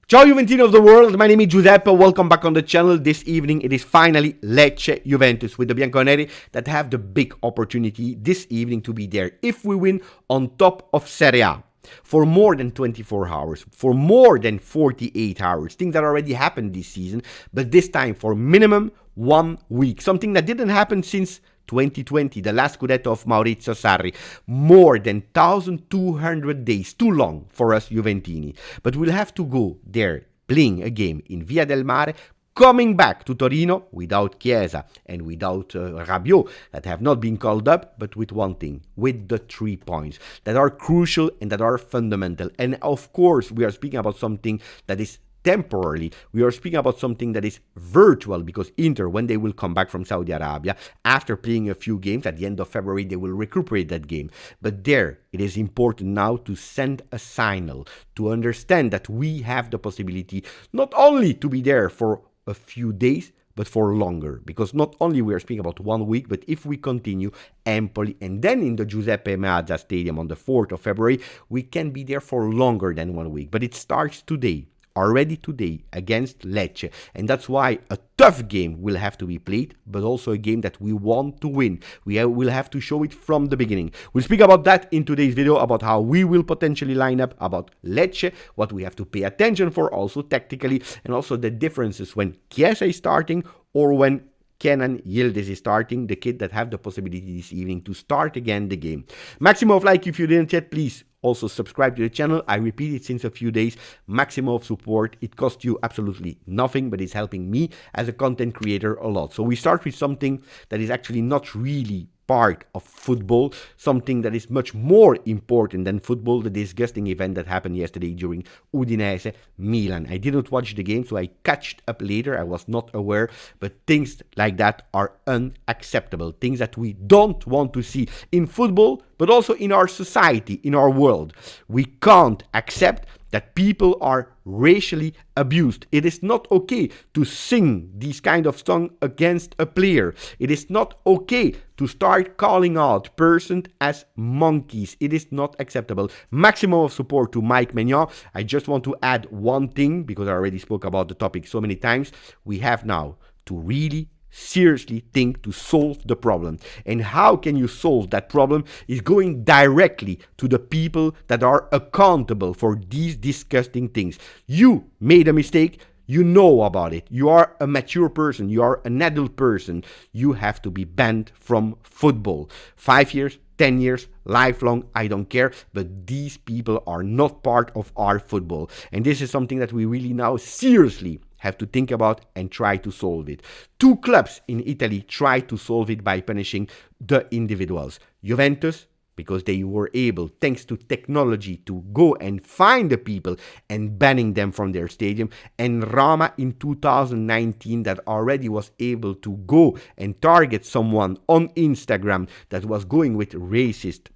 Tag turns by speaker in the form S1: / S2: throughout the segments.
S1: Ciao Juventini of the world, my name is Giuseppe, welcome back on the channel. This evening it is finally Lecce Juventus with the Bianconeri that have the big opportunity this evening to be there if we win on top of Serie A. For more than 24 hours, for more than 48 hours, things that already happened this season, but this time for minimum 1 week, something that didn't happen since 2020, the last Scudetto of Maurizio Sarri. More than 1,200 days, too long for us Juventini. But we'll have to go there, playing a game in Via del Mare, coming back to Torino without Chiesa and without Rabiot that have not been called up, but with one thing, with the 3 points that are crucial and that are fundamental. And of course, we are speaking about something that is temporarily. We are speaking about something that is virtual because Inter, when they will come back from Saudi Arabia, after playing a few games at the end of February, they will recuperate that game. But there, it is important now to send a signal, to understand that we have the possibility not only to be there for a few days, but for longer. Because not only we are speaking about 1 week, but if we continue Empoli and then in the Giuseppe Meazza Stadium on the 4th of February, we can be there for longer than 1 week. But it starts today. Already today against Lecce, and that's why a tough game will have to be played, but also a game that we want to win. We will have to show it from the beginning. We'll speak about that in today's video, about how we will potentially line up, about Lecce, what we have to pay attention for also tactically, and also the differences when Chiesa is starting or when Kenan Yildiz is starting, the kid that have the possibility this evening to start again the game. Maximum of like if you didn't yet, please also subscribe to the channel. I repeat it since a few days. Maximum of support. It costs you absolutely nothing, but it's helping me as a content creator a lot. So we start with something that is actually not really part of football, something that is much more important than football, the disgusting event that happened yesterday during Udinese Milan. I didn't watch the game, so I catched up later. I was not aware, but things like that are unacceptable, things that we don't want to see in football, but also in our society, in our world. We can't accept that people are racially abused. It is not okay to sing these kind of songs against a player. It is not okay to start calling out persons as monkeys. It is not acceptable. Maximum of support to Maignan. I just want to add one thing, because I already spoke about the topic so many times. We have now to really seriously think to solve the problem. And how can you solve that problem is going directly to the people that are accountable for these disgusting things. You made a mistake. You know about it. You are a mature person. You are an adult person. You have to be banned from football. 5 years, 10 years, lifelong, I don't care, but these people are not part of our football. And this is something that we really now seriously have to think about and try to solve it. 2 clubs in Italy try to solve it by punishing the individuals. Juventus, because they were able, thanks to technology, to go and find the people and banning them from their stadium. And Roma in 2019 that already was able to go and target someone on Instagram that was going with racist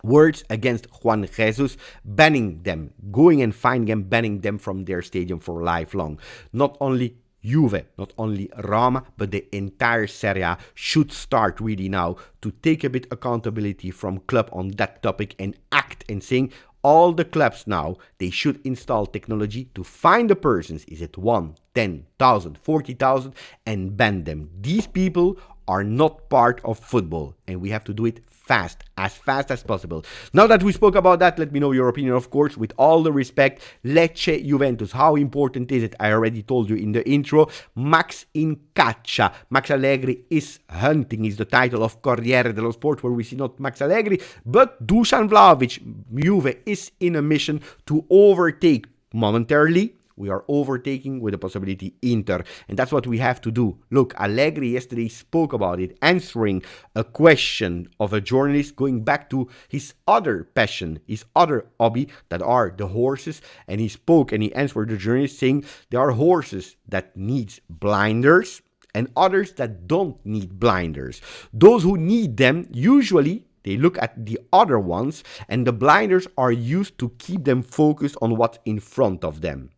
S1: words against Juan Jesus, banning them, going and finding them, banning them from their stadium for lifelong. Not only Juve, not only Roma, but the entire Serie A should start really now to take a bit accountability from club on that topic and act and saying all the clubs now, they should install technology to find the persons, is it 1, 10,000, 40,000, and ban them. These people are not part of football, and we have to do it fast as possible. Now that we spoke about that, let me know your opinion, of course, with all the respect. Lecce Juventus, how important is it? I already told you in the intro. Max in caccia. Max Allegri is hunting, is the title of Corriere dello Sport, where we see not Max Allegri, but Dusan Vlahovic. Juve is in a mission to overtake momentarily. We are overtaking with the possibility Inter. And that's what we have to do. Look, Allegri yesterday spoke about it, answering a question of a journalist, going back to his other passion, his other hobby, that are the horses. And he spoke and he answered the journalist saying there are horses that needs blinders and others that don't need blinders. Those who need them, usually they look at the other ones, and the blinders are used to keep them focused on what's in front of them.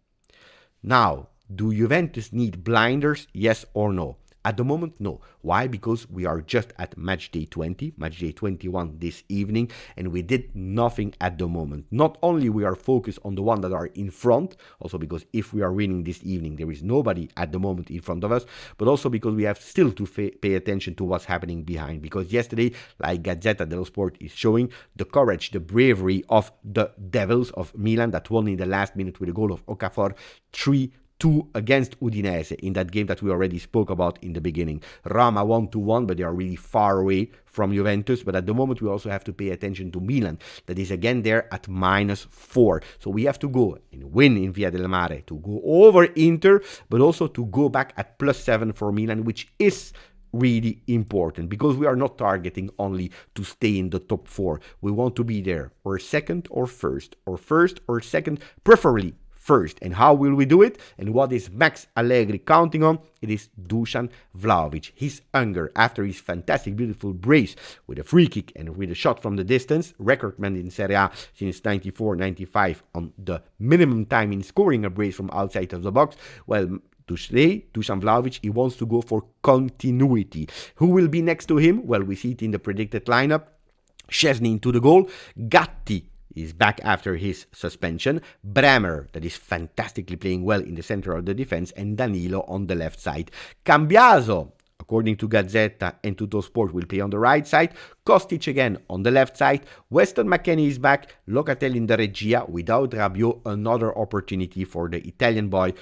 S1: Now, do Juventus need blinders? Yes or no? At the moment, no. Why? Because we are just at match day 20, match day 21 this evening, and we did nothing at the moment. Not only we are focused on the one that are in front, also because if we are winning this evening, there is nobody at the moment in front of us, but also because we have still to pay attention to what's happening behind. Because yesterday, like Gazzetta dello Sport is showing, the courage, the bravery of the Devils of Milan that won in the last minute with a goal of Okafor 3-2 against Udinese in that game that we already spoke about in the beginning. Roma 1-1, but they are really far away from Juventus. But at the moment, we also have to pay attention to Milan, that is again there at -4. So we have to go and win in Via del Mare to go over Inter, but also to go back at +7 for Milan, which is really important, because we are not targeting only to stay in the top 4. We want to be there, or second or first, or second, preferably first. And how will we do it? And what is Max Allegri counting on? It is Dusan Vlahovic. His hunger after his fantastic, beautiful brace with a free kick and with a shot from the distance, record man in Serie A since 94-95 on the minimum time in scoring a brace from outside of the box. Well, today, Dusan Vlahovic, he wants to go for continuity. Who will be next to him? Well, we see it in the predicted lineup. Szczesny into the goal. Gatti is back after his suspension. Bremer, that is fantastically playing well in the center of the defense, and Danilo on the left side. Cambiaso, according to Gazzetta and Tuttosport, will play on the right side. Kostic again on the left side. Weston McKennie is back. Locatelli in the Regia. Without Rabiot, another opportunity for the Italian boy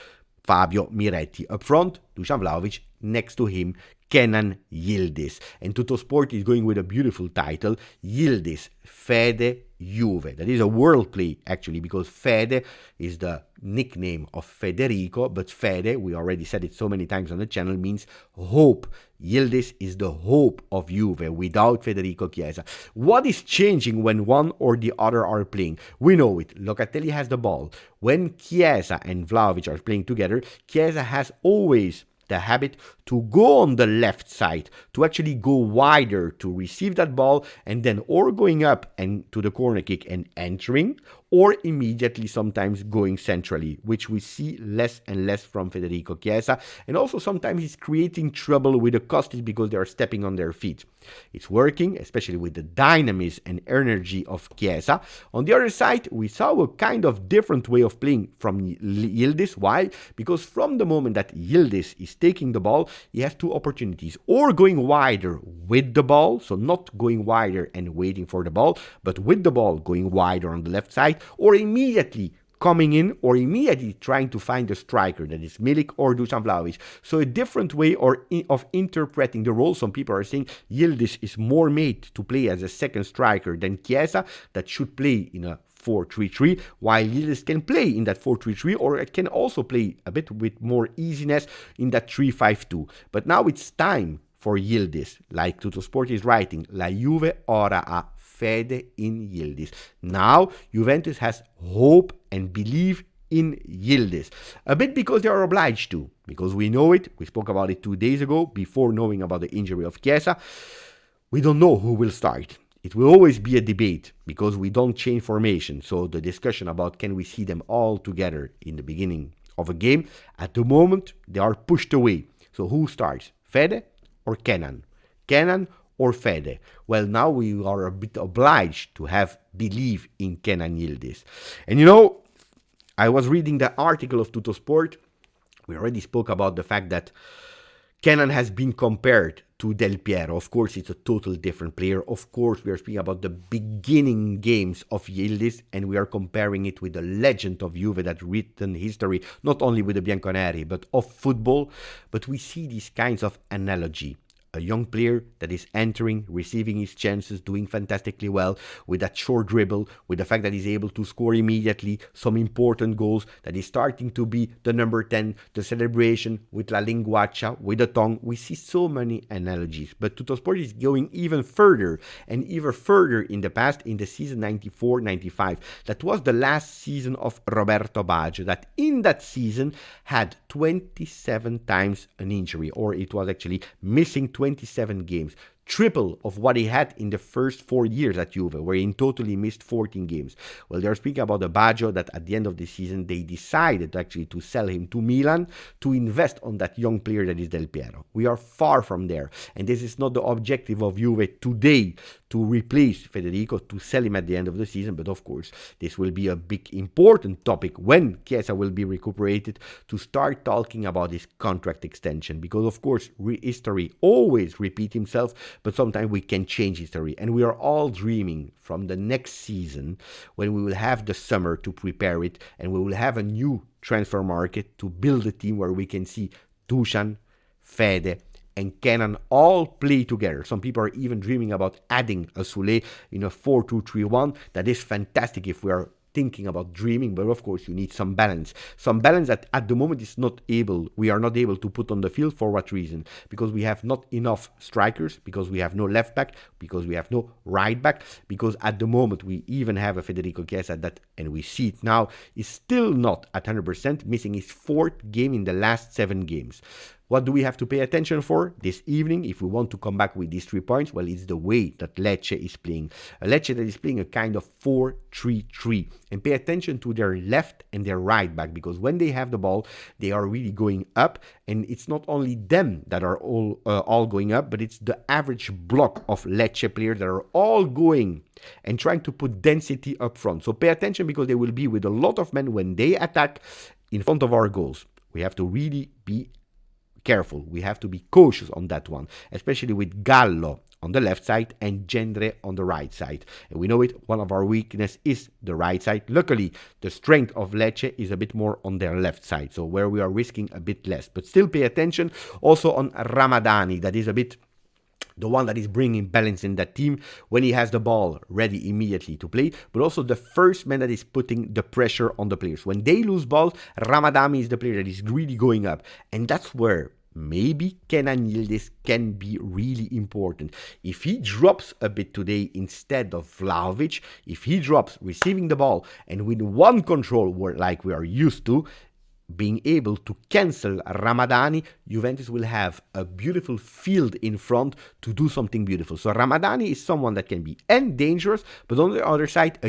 S1: Fabio Miretti. Up front, Dusan Vlahovic. Next to him, Kenan Yildiz. And Tuttosport is going with a beautiful title, Yildiz, Fede, Juve. That is a world play, actually, because Fede is the nickname of Federico, but Fede, we already said it so many times on the channel, means hope. Yildiz is the hope of Juve without Federico Chiesa. What is changing when one or the other are playing? We know it. Locatelli has the ball. When Chiesa and Vlahovic are playing together, Chiesa has always the habit to go on the left side, to actually go wider, to receive that ball, and then or going up and to the corner kick and entering, or immediately sometimes going centrally, which we see less and less from Federico Chiesa. And also sometimes he's creating trouble with the Kostic because they are stepping on their feet. It's working, especially with the dynamism and energy of Chiesa. On the other side, we saw a kind of different way of playing from Yildiz. Why? Because from the moment that Yildiz is taking the ball, he has two opportunities, or going wider with the ball, so not going wider and waiting for the ball, but with the ball going wider on the left side, or immediately coming in, or immediately trying to find a striker, that is Milik or Dusan Vlahovic. So a different way of interpreting the role. Some people are saying Yildiz is more made to play as a second striker than Chiesa, that should play in a 4-3-3, while Yildiz can play in that 4-3-3, or it can also play a bit with more easiness in that 3-5-2. But now it's time for Yildiz, like Tuttosport is writing, La Juve ora ha fede in Yildiz. Now Juventus has hope and believe in Yildiz. A bit because they are obliged to, because we know it, we spoke about it 2 days ago, before knowing about the injury of Chiesa. We don't know who will start. It will always be a debate, because we don't change formation. So the discussion about can we see them all together in the beginning of a game, at the moment they are pushed away. So who starts? Fede or Kenan? Kenan or Fede? Well, now we are a bit obliged to have belief in Kenan Yildiz. And you know, I was reading the article of Tuttosport. We already spoke about the fact that Kenan has been compared to Del Piero. Of course, it's a totally different player. Of course, we are speaking about the beginning games of Yildiz, and we are comparing it with the legend of Juve that written history, not only with the Bianconeri, but of football. But we see these kinds of analogy. A young player that is entering, receiving his chances, doing fantastically well with that short dribble, with the fact that he's able to score immediately some important goals, that is starting to be the number 10, the celebration with La Linguaccia, with the tongue. We see so many analogies, but Tuttosport is going even further and even further in the past, in the season 94-95. That was the last season of Roberto Baggio, that in that season had 27 times an injury, or it was actually missing 27 games. triple of what he had in the first 4 years at Juve, where he in totally missed 14 games. Well, they're speaking about a Baggio that at the end of the season, they decided actually to sell him to Milan to invest on that young player that is Del Piero. We are far from there. And this is not the objective of Juve today, to replace Federico, to sell him at the end of the season. But of course, this will be a big important topic when Chiesa will be recuperated, to start talking about his contract extension. Because of course, history always repeats himself, but sometimes we can change history. And we are all dreaming from the next season, when we will have the summer to prepare it, and we will have a new transfer market to build a team where we can see Dusan, Fede, and Kenan all play together. Some people are even dreaming about adding a Soulé in a 4-2-3-1. That is fantastic if we are thinking about dreaming, but of course you need some balance. Some balance that at the moment we are not able to put on the field. For what reason? Because we have not enough strikers, because we have no left back, because we have no right back, because at the moment we even have a Federico Chiesa that, and we see it now, is still not at 100%, missing his 4th game in the last 7 games. What do we have to pay attention for this evening if we want to come back with these 3 points? Well, it's the way that Lecce is playing. A Lecce that is playing a kind of 4-3-3. And pay attention to their left and their right back, because when they have the ball, they are really going up. And it's not only them that are all going up, but it's the average block of Lecce players that are all going and trying to put density up front. So pay attention, because they will be with a lot of men when they attack in front of our goals. We have to really be careful. We have to be cautious on that one, especially with Gallo on the left side and Gendre on the right side. And we know it, one of our weaknesses is the right side. Luckily, the strength of Lecce is a bit more on their left side, so where we are risking a bit less. But still pay attention also on Ramadani, that is a bit the one that is bringing balance in that team when he has the ball ready immediately to play, but also the first man that is putting the pressure on the players. When they lose balls, Ramadani is the player that is really going up, and that's where maybe Kenan Yildiz can be really important. If he drops a bit today instead of Vlahovic, if he drops receiving the ball and with one control like we are used to, being able to cancel Ramadani, Juventus will have a beautiful field in front to do something beautiful. So Ramadani is someone that can be dangerous, but on the other side,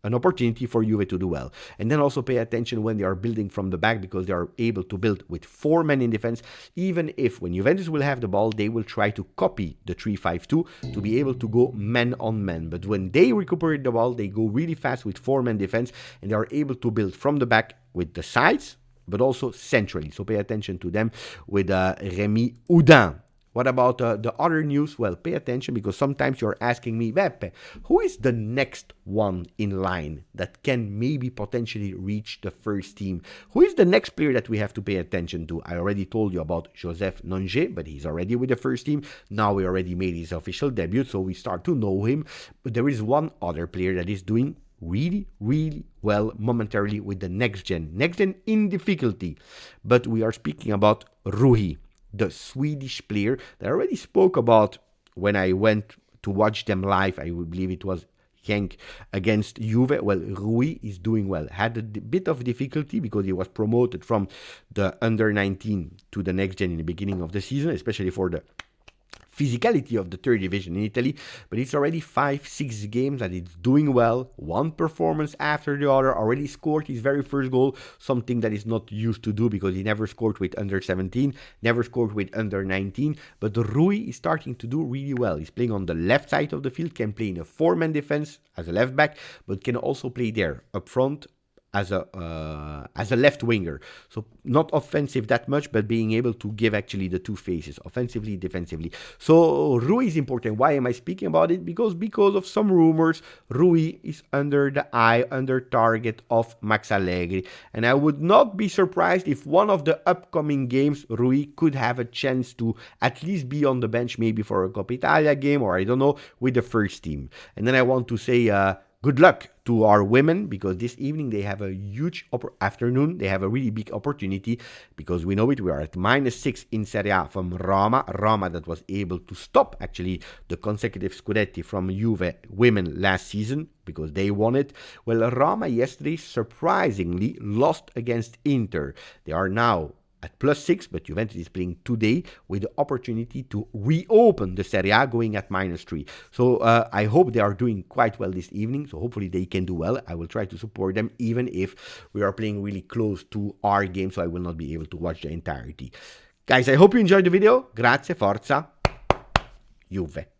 S1: an opportunity for Juve to do well. And then also pay attention when they are building from the back, because they are able to build with 4 men in defense, even if when Juventus will have the ball, they will try to copy the 3-5-2 to be able to go man on man. But when they recuperate the ball, they go really fast with 4 men defense, and they are able to build from the back with the sides, but also centrally. So pay attention to them with Remy Houdin. What about the other news? Well, pay attention, because sometimes you're asking me, Beppe, who is the next one in line that can maybe potentially reach the first team? Who is the next player that we have to pay attention to? I already told you about Joseph Nonge, but he's already with the first team. Now we already made his official debut, so we start to know him. But there is one other player that is doing really, really well momentarily with the next gen in difficulty. But we are speaking about Rui, the Swedish player that I already spoke about when I went to watch them live. I believe it was Genk against Juve. Well, Rui is doing well. Had a bit of difficulty because he was promoted from the under 19 to the next gen in the beginning of the season, especially for the physicality of the third division in Italy, but it's already 5-6 games that it's doing well. One performance after the other, already scored his very first goal, something that is not used to do because he never scored with under 17, never scored with under 19, but Rui is starting to do really well. He's playing on the left side of the field, can play in a 4-man defense as a left back, but can also play there up front as a left winger. So not offensive that much, but being able to give actually the two faces, offensively, defensively. So Rui is important. Why am I speaking about it? Because of some rumors, Rui is under target of Max Allegri. And I would not be surprised if one of the upcoming games, Rui could have a chance to at least be on the bench, maybe for a Coppa Italia game, or I don't know, with the first team. And then I want to say good luck to our women, because this evening they have a huge afternoon. They have a really big opportunity, because we know it. We are at -6 in Serie A from Roma. Roma that was able to stop actually the consecutive Scudetti from Juve women last season because they won it. Well, Roma yesterday surprisingly lost against Inter. They are now at +6, but Juventus is playing today with the opportunity to reopen the Serie A going at -3. So I hope they are doing quite well this evening, so hopefully they can do well. I will try to support them even if we are playing really close to our game, so I will not be able to watch the entirety. Guys, I hope you enjoyed the video. Grazie, forza, Juve.